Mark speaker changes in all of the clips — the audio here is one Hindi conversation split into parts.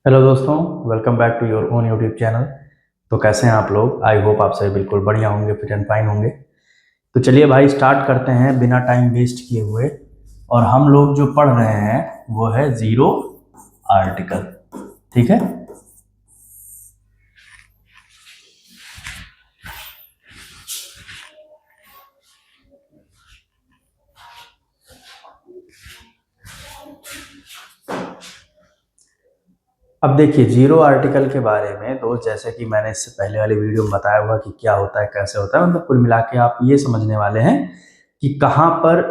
Speaker 1: हेलो दोस्तों, welcome back to your own YouTube channel. तो कैसे हैं आप लोग? आई होप आप सभी बिल्कुल बढ़िया होंगे, फिट एंड फाइन होंगे। तो चलिए भाई स्टार्ट करते हैं बिना टाइम वेस्ट किए हुए। और हम लोग जो पढ़ रहे हैं वो है जीरो आर्टिकल। ठीक है। अब देखिए जीरो आर्टिकल के बारे में दोस्त, जैसे कि मैंने इससे पहले वाली वीडियो में बताया हुआ कि क्या होता है, कैसे होता है, मतलब कुल मिला के आप ये समझने वाले हैं कि कहाँ पर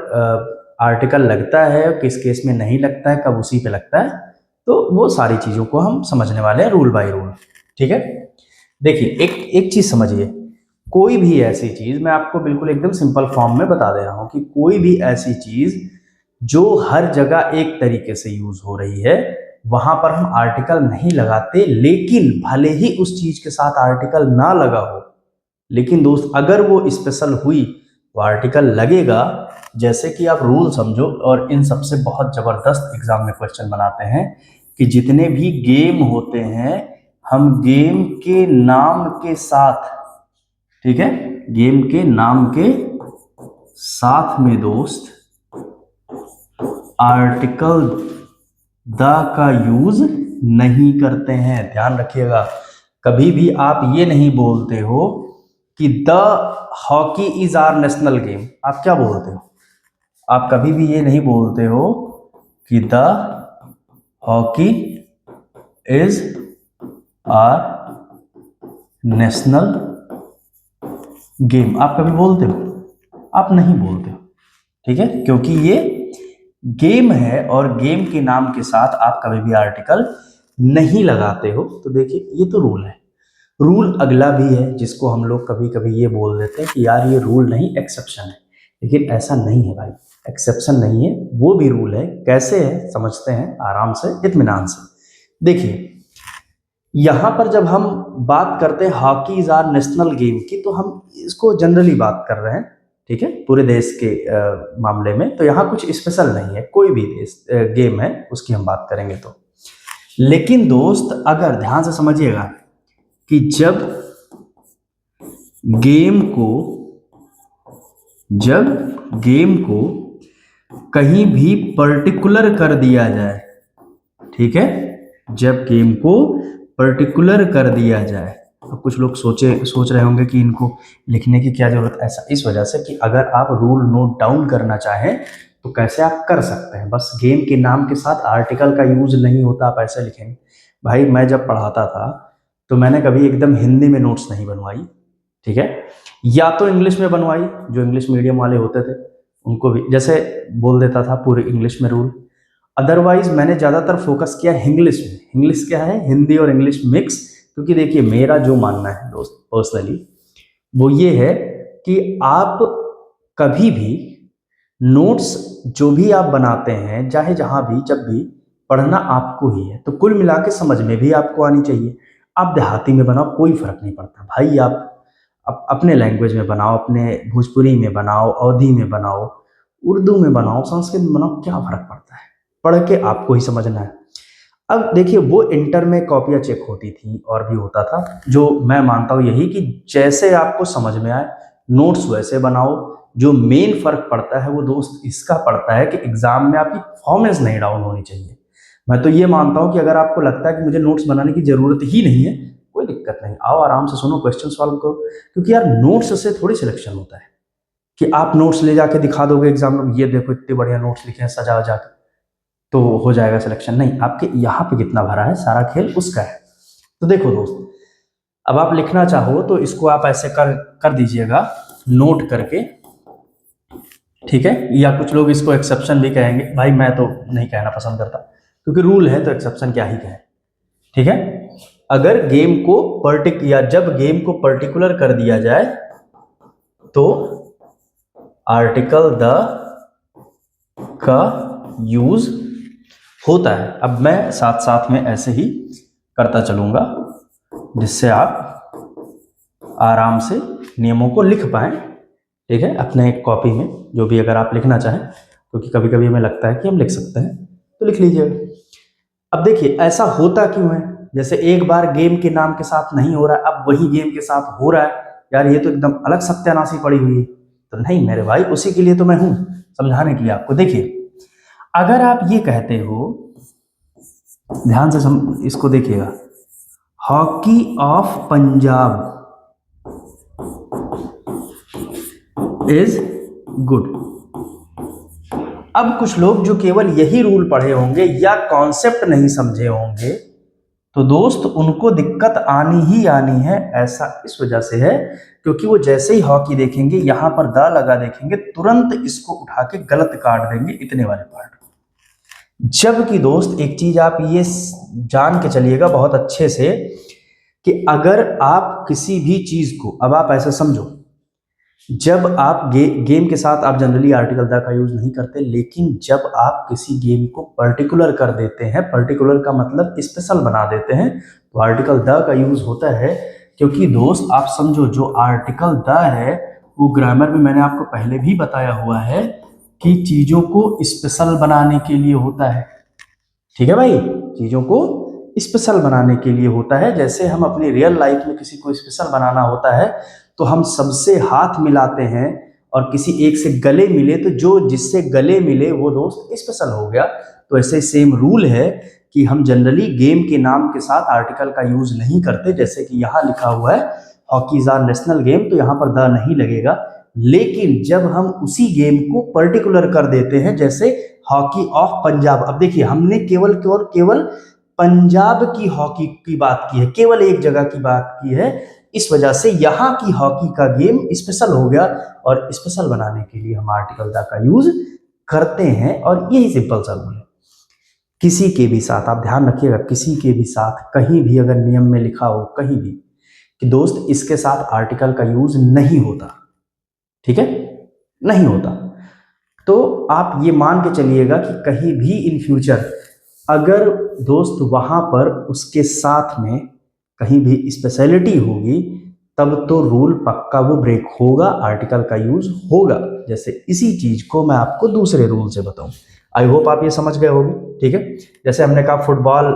Speaker 1: आर्टिकल लगता है, किस केस में नहीं लगता है, कब उसी पे लगता है। तो वो सारी चीज़ों को हम समझने वाले हैं रूल बाय रूल। ठीक है। देखिए एक एक चीज़ समझिए। कोई भी ऐसी चीज़, मैं आपको बिल्कुल एकदम सिंपल फॉर्म में बता दे रहा हूँ कि कोई भी ऐसी चीज़ जो हर जगह एक तरीके से यूज हो रही है, वहां पर हम आर्टिकल नहीं लगाते। लेकिन भले ही उस चीज के साथ आर्टिकल ना लगा हो, लेकिन दोस्त अगर वो स्पेशल हुई तो आर्टिकल लगेगा। जैसे कि आप रूल समझो, और इन सबसे बहुत जबरदस्त एग्जाम में क्वेश्चन बनाते हैं कि जितने भी गेम होते हैं, हम गेम के नाम के साथ, ठीक है, गेम के नाम के साथ में दोस्त आर्टिकल द का यूज नहीं करते हैं। ध्यान रखिएगा, कभी भी आप ये नहीं बोलते हो कि the hockey is our national game. आप क्या बोलते हो? आप कभी भी ये नहीं बोलते हो कि the hockey is our national game. आप कभी बोलते हो? आप नहीं बोलते हो। ठीक है, क्योंकि ये गेम है और गेम के नाम के साथ आप कभी भी आर्टिकल नहीं लगाते हो। तो देखिए ये तो रूल है। रूल अगला भी है जिसको हम लोग कभी कभी ये बोल देते हैं कि यार ये रूल नहीं, एक्सेप्शन है। लेकिन ऐसा नहीं है भाई, एक्सेप्शन नहीं है, वो भी रूल है। कैसे है समझते हैं आराम से, इत्मीनान से। देखिए यहाँ पर जब हम बात करते हैं hockey is our national game की, तो हम इसको जनरली बात कर रहे हैं। ठीक है, पूरे देश के मामले में। तो यहाँ कुछ स्पेशल नहीं है, कोई भी देश गेम है उसकी हम बात करेंगे तो। लेकिन दोस्त अगर ध्यान से समझिएगा कि गेम को जब गेम को कहीं भी पर्टिकुलर कर दिया जाए, ठीक है, जब गेम को पर्टिकुलर कर दिया जाए। अब कुछ लोग सोच रहे होंगे कि इनको लिखने की क्या जरूरत है। ऐसा इस वजह से कि अगर आप रूल नोट डाउन करना चाहें तो कैसे आप कर सकते हैं। बस गेम के नाम के साथ आर्टिकल का यूज नहीं होता, आप ऐसे लिखेंगे। भाई मैं जब पढ़ाता था तो मैंने कभी एकदम हिंदी में नोट्स नहीं बनवाई। ठीक है, या तो इंग्लिश में बनवाई, जो इंग्लिश मीडियम वाले होते थे उनको भी जैसे बोल देता था पूरे इंग्लिश में रूल। अदरवाइज मैंने ज़्यादातर फोकस किया इंग्लिश में। इंग्लिश क्या है, हिंदी और इंग्लिश मिक्स। क्योंकि देखिए मेरा जो मानना है दोस्त पर्सनली, वो ये है कि आप कभी भी नोट्स जो भी आप बनाते हैं, चाहे जहाँ भी जब भी, पढ़ना आपको ही है। तो कुल मिला के समझ में भी आपको आनी चाहिए। आप देहाती में बनाओ, कोई फर्क नहीं पड़ता भाई। आप अपने लैंग्वेज में बनाओ, अपने भोजपुरी में बनाओ, अवधी में बनाओ, उर्दू में बनाओ, संस्कृत में बनाओ, क्या फर्क पड़ता है? पढ़ के आपको ही समझना है। अब देखिए वो इंटर में कॉपियाँ चेक होती थी और भी होता था। जो मैं मानता हूँ यही कि जैसे आपको समझ में आए नोट्स वैसे बनाओ। जो मेन फर्क पड़ता है वो दोस्त इसका पड़ता है कि एग्जाम में आपकी परफॉर्मेंस नहीं डाउन होनी चाहिए। मैं तो ये मानता हूँ कि अगर आपको लगता है कि मुझे नोट्स बनाने की जरूरत ही नहीं है, कोई दिक्कत नहीं, आओ आराम से सुनो, क्वेश्चन सॉल्व करो। क्योंकि यार नोट्स से थोड़ी सिलेक्शन होता है कि आप नोट्स ले जाके दिखा दोगे एग्जाम में, ये देखो इतने बढ़िया नोट्स लिखे हैं सजा वजा के, तो हो जाएगा सिलेक्शन। नहीं, आपके यहाँ पे कितना भरा है सारा खेल उसका है। तो देखो दोस्त, अब आप लिखना चाहो तो इसको आप ऐसे कर कर दीजिएगा नोट करके। ठीक है, या कुछ लोग इसको एक्सेप्शन भी कहेंगे, भाई मैं तो नहीं कहना पसंद करता क्योंकि रूल है तो एक्सेप्शन क्या ही कहें। ठीक है, अगर गेम को या जब गेम को पर्टिकुलर कर दिया जाए तो आर्टिकल द का यूज होता है। अब मैं साथ साथ में ऐसे ही करता चलूंगा जिससे आप आराम से नियमों को लिख पाएं। ठीक है, अपने एक कॉपी में जो भी अगर आप लिखना चाहें, क्योंकि कभी कभी हमें लगता है कि हम लिख सकते हैं तो लिख लीजिएगा। अब देखिए ऐसा होता क्यों है, जैसे एक बार गेम के नाम के साथ नहीं हो रहा है, अब वही गेम के साथ हो रहा है, यार ये तो एकदम अलग सत्यानाशी पड़ी हुई है। तो नहीं मेरे भाई, उसी के लिए तो मैं हूं, समझाने के लिए आपको। देखिए अगर आप ये कहते हो, ध्यान से इसको देखिएगा, hockey of Punjab is good. अब कुछ लोग जो केवल यही रूल पढ़े होंगे या कॉन्सेप्ट नहीं समझे होंगे, तो दोस्त उनको दिक्कत आनी ही आनी है। ऐसा इस वजह से है क्योंकि वो जैसे ही हॉकी देखेंगे, यहां पर द लगा देखेंगे, तुरंत इसको उठा के गलत काट देंगे, इतने वाले पार्ट। जबकि दोस्त एक चीज आप ये जान के चलिएगा बहुत अच्छे से, कि अगर आप किसी भी चीज को, अब आप ऐसे समझो, जब आप गेम के साथ आप जनरली आर्टिकल द का यूज नहीं करते, लेकिन जब आप किसी गेम को पर्टिकुलर कर देते हैं, पर्टिकुलर का मतलब स्पेशल बना देते हैं, तो आर्टिकल द का यूज होता है। क्योंकि दोस्त आप समझो, जो आर्टिकल द है वो ग्रामर में मैंने आपको पहले भी बताया हुआ है कि चीजों को स्पेशल बनाने के लिए होता है। ठीक है भाई, चीजों को स्पेशल बनाने के लिए होता है। जैसे हम अपनी रियल लाइफ में किसी को स्पेशल बनाना होता है तो हम सबसे हाथ मिलाते हैं, और किसी एक से गले मिले तो जो जिससे गले मिले वो दोस्त स्पेशल हो गया। तो ऐसे सेम रूल है कि हम जनरली गेम के नाम के साथ आर्टिकल का यूज नहीं करते। जैसे कि यहाँ लिखा हुआ है hockey is our national game, तो यहाँ पर द नहीं लगेगा। लेकिन जब हम उसी गेम को पर्टिकुलर कर देते हैं, जैसे हॉकी ऑफ पंजाब, अब देखिए हमने केवल केवल केवल पंजाब की हॉकी की बात की है, केवल एक जगह की बात की है। इस वजह से यहाँ की हॉकी का गेम स्पेशल हो गया, और स्पेशल बनाने के लिए हम आर्टिकल द का यूज करते हैं। और यही सिंपल सा रूल है। किसी के भी साथ आप ध्यान रखिएगा, किसी के भी साथ कहीं भी अगर नियम में लिखा हो कहीं भी कि दोस्त इसके साथ आर्टिकल का यूज नहीं होता, ठीक है, नहीं होता, तो आप ये मान के चलिएगा कि कहीं भी इन फ्यूचर अगर दोस्त वहां पर उसके साथ में कहीं भी स्पेशलिटी होगी, तब तो रूल पक्का वो ब्रेक होगा, आर्टिकल का यूज होगा। जैसे इसी चीज को मैं आपको दूसरे रूल से बताऊं, आई होप आप ये समझ गए होंगे। ठीक है, जैसे हमने कहा football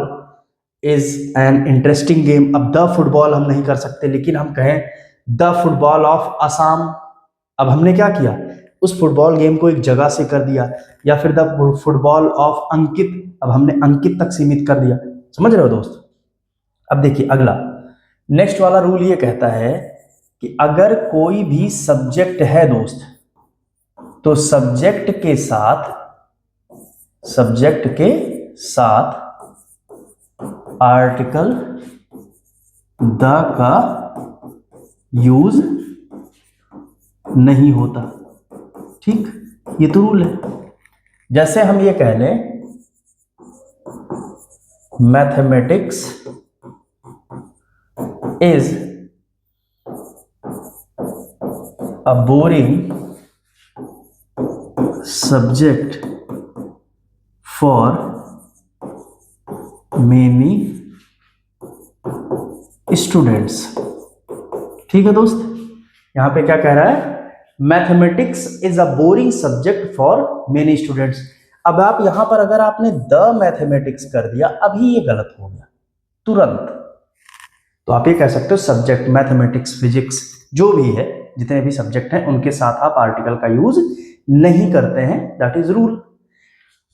Speaker 1: is an interesting game. अब द फुटबॉल हम नहीं कर सकते, लेकिन हम कहें द फुटबॉल ऑफ असम। अब हमने क्या किया, उस फुटबॉल गेम को एक जगह से कर दिया। या फिर द फुटबॉल ऑफ अंकित, अब हमने अंकित तक सीमित कर दिया। समझ रहे हो दोस्त। अब देखिए अगला नेक्स्ट वाला रूल ये कहता है कि अगर कोई भी सब्जेक्ट है दोस्त, तो सब्जेक्ट के साथ आर्टिकल द का यूज नहीं होता। ठीक, ये तो रूल है। जैसे हम ये कह लें mathematics is a boring subject for many students। ठीक है दोस्त, यहां पे क्या कह रहा है, mathematics is a boring subject for many students. अब आप यहां पर अगर आपने द मैथमेटिक्स कर दिया, अभी ये गलत हो गया तुरंत। तो आप ये कह सकते हो सब्जेक्ट मैथमेटिक्स, फिजिक्स, जो भी है, जितने भी सब्जेक्ट हैं उनके साथ आप आर्टिकल का यूज नहीं करते हैं, दैट इज रूल।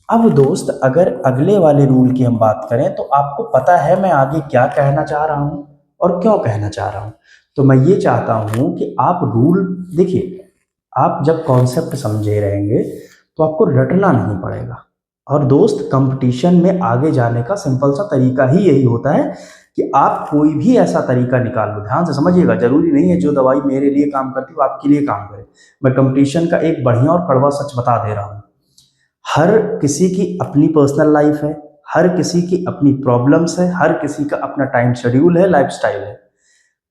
Speaker 1: अब दोस्त अगर अगले वाले रूल की हम बात करें, तो आपको पता है मैं आगे क्या कहना चाह रहा हूं और क्यों कहना चाह रहा हूं। तो मैं ये चाहता हूं कि आप रूल देखिए, आप जब कॉन्सेप्ट समझे रहेंगे तो आपको रटना नहीं पड़ेगा। और दोस्त कंपटीशन में आगे जाने का सिंपल सा तरीका ही यही होता है कि आप कोई भी ऐसा तरीका निकाल लो। ध्यान से समझिएगा, जरूरी नहीं है जो दवाई मेरे लिए काम करती है आपके लिए काम करे। मैं कंपटीशन का एक बढ़िया और कड़वा सच बता दे रहा हूँ, हर किसी की अपनी पर्सनल लाइफ है, हर किसी की अपनी प्रॉब्लम्स है, हर किसी का अपना टाइम शेड्यूल है, लाइफस्टाइल है।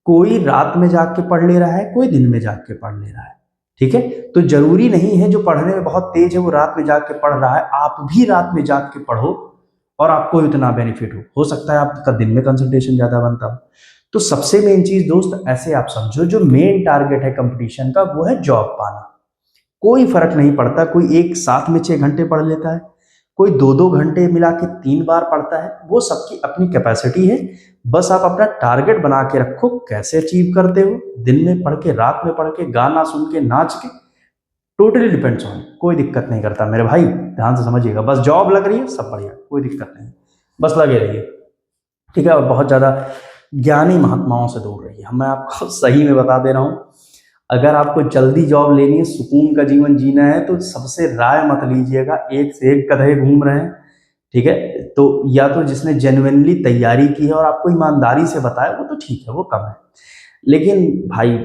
Speaker 1: कोई रात में जाग के पढ़ ले रहा है, कोई दिन में जाग के पढ़ ले रहा है। ठीक है, तो जरूरी नहीं है जो पढ़ने में बहुत तेज है वो रात में जाग के पढ़ रहा है, आप भी रात में जाग के पढ़ो और आपको इतना बेनिफिट हो सकता है आपका दिन में कंसंट्रेशन ज्यादा बनता हो। तो सबसे मेन चीज दोस्त ऐसे आप समझो, जो मेन टारगेट है कंपटीशन का वो है जॉब पाना। कोई फर्क नहीं पड़ता, कोई एक साथ में 6 घंटे पढ़ लेता है, कोई 2-2 घंटे मिला के 3 बार पढ़ता है, वो सबकी अपनी कैपेसिटी है। बस आप अपना टारगेट बना के रखो, कैसे अचीव करते हो, दिन में पढ़ के, रात में पढ़ के, गाना सुन के, नाच के, टोटली डिपेंड्स ऑन। कोई दिक्कत नहीं करता मेरे भाई, ध्यान से समझिएगा। बस जॉब लग रही है, सब बढ़िया, कोई दिक्कत नहीं, बस लगे रहिए, ठीक है। और बहुत ज़्यादा ज्ञानी महात्माओं से दूर रहिए, मैं आपको सही में बता दे रहा हूँ। अगर आपको जल्दी जॉब लेनी है, सुकून का जीवन जीना है, तो सबसे राय मत लीजिएगा, एक से एक गधे घूम रहे हैं, ठीक है। तो या तो जिसने जेन्युइनली तैयारी की है और आपको ईमानदारी से बताया, वो तो ठीक है, वो कम है। लेकिन भाई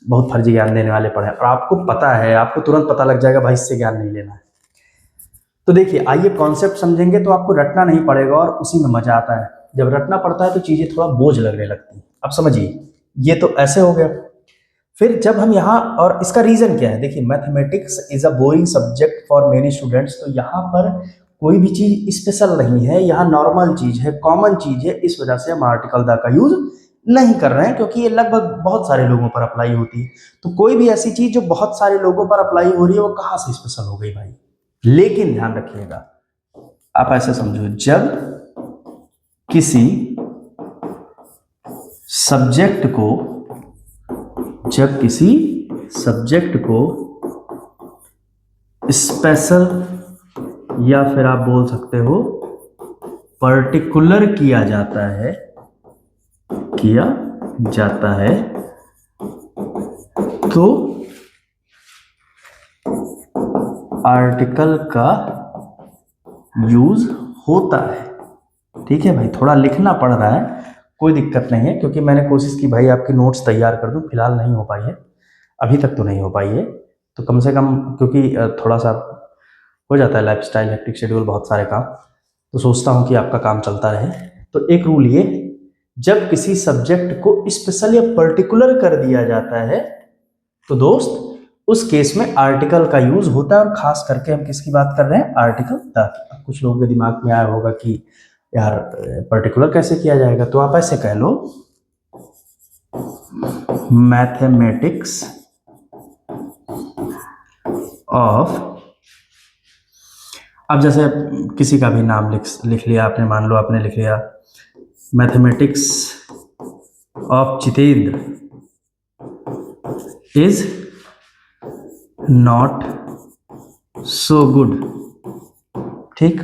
Speaker 1: बहुत फर्जी ज्ञान देने वाले पढ़े, और आपको पता है, आपको तुरंत पता लग जाएगा भाई इससे ज्ञान नहीं लेना है। तो देखिए, आइए कॉन्सेप्ट समझेंगे तो आपको रटना नहीं पड़ेगा और उसी में मजा आता है। जब रटना पड़ता है तो चीजें थोड़ा बोझ लगने लगती हैं। अब समझिए, ये तो ऐसे हो गया। फिर जब हम यहाँ, और इसका रीजन क्या है, देखिए mathematics is a boring subject for many students. तो यहाँ पर कोई भी चीज स्पेशल नहीं है, यहाँ नॉर्मल चीज है, कॉमन चीज है, इस वजह से हम आर्टिकल द का यूज नहीं कर रहे हैं, क्योंकि ये लगभग बहुत सारे लोगों पर अप्लाई होती है। तो कोई भी ऐसी चीज जो बहुत सारे लोगों पर अप्लाई हो रही है, वो कहाँ से स्पेशल हो गई भाई। लेकिन ध्यान रखिएगा, आप ऐसे समझो, किसी जब किसी सब्जेक्ट को स्पेशल, या फिर आप बोल सकते हो पर्टिकुलर किया जाता है, तो आर्टिकल का यूज होता है। ठीक है भाई, थोड़ा लिखना पड़ रहा है, कोई दिक्कत नहीं है, क्योंकि मैंने कोशिश की भाई आपकी नोट्स तैयार कर दूं, फिलहाल नहीं हो पाई है, अभी तक तो नहीं हो पाई है। तो कम से कम, क्योंकि थोड़ा सा हो जाता है लाइफस्टाइल, हेक्टिक शेड्यूल, बहुत सारे काम, तो सोचता हूं कि आपका काम चलता रहे। तो एक रूल ये, जब किसी सब्जेक्ट को स्पेशल या पर्टिकुलर कर दिया जाता है, तो दोस्त उस केस में आर्टिकल का यूज होता है। और खास करके हम किसकी बात कर रहे हैं, आर्टिकल द। कुछ लोगों के दिमाग में आया होगा कि यार पर्टिकुलर कैसे किया जाएगा, तो आप ऐसे कह लो, मैथमेटिक्स ऑफ, अब जैसे किसी का भी नाम लिख लिया आपने, मान लो आपने लिख लिया mathematics of Jitendra is not so good. ठीक,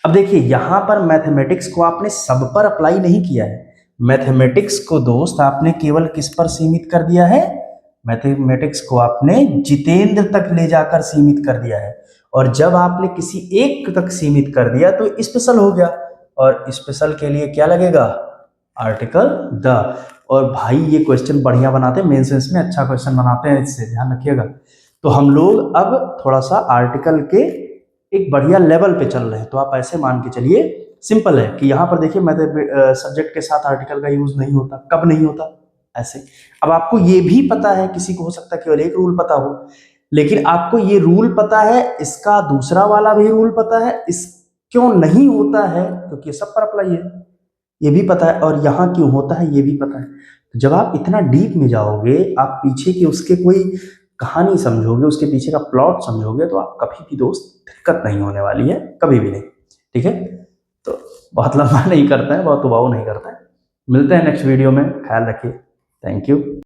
Speaker 1: अब देखिए यहां पर मैथमेटिक्स को आपने सब पर अप्लाई नहीं किया है। मैथमेटिक्स को दोस्त आपने केवल किस पर सीमित कर दिया है, मैथमेटिक्स को आपने जितेंद्र तक ले जाकर सीमित कर दिया है। और जब आपने किसी एक तक सीमित कर दिया तो स्पेशल हो गया, और स्पेशल के लिए क्या लगेगा, आर्टिकल द। और भाई ये क्वेश्चन बढ़िया बनाते हैं, मेंस में अच्छा क्वेश्चन बनाते हैं, इससे ध्यान रखिएगा। तो हम लोग अब थोड़ा सा आर्टिकल के एक बढ़िया लेवल पे चल रहे हैं। तो आप ऐसे मान के चलिए, सिंपल है कि यहाँ पर देखिए सब्जेक्ट के साथ आर्टिकल का यूज नहीं होता, कब नहीं होता, ऐसे। अब आपको ये भी पता है, किसी को हो सकता है केवल एक रूल पता हो, लेकिन आपको ये रूल पता है, इसका दूसरा वाला भी रूल पता है, इस क्यों नहीं होता है, क्योंकि सब पर अप्लाई है, ये भी पता है, और यहाँ क्यों होता है ये भी पता है। तो जब आप इतना डीप में जाओगे, आप पीछे की उसके कोई कहानी समझोगे, उसके पीछे का प्लॉट समझोगे, तो आप कभी भी दोस्त दिक्कत नहीं होने वाली है, कभी भी नहीं। ठीक है, तो बहुत लंबा नहीं करता है, बहुत उबाऊ नहीं करता है। मिलते हैं नेक्स्ट वीडियो में, ख्याल रखिए, थैंक यू।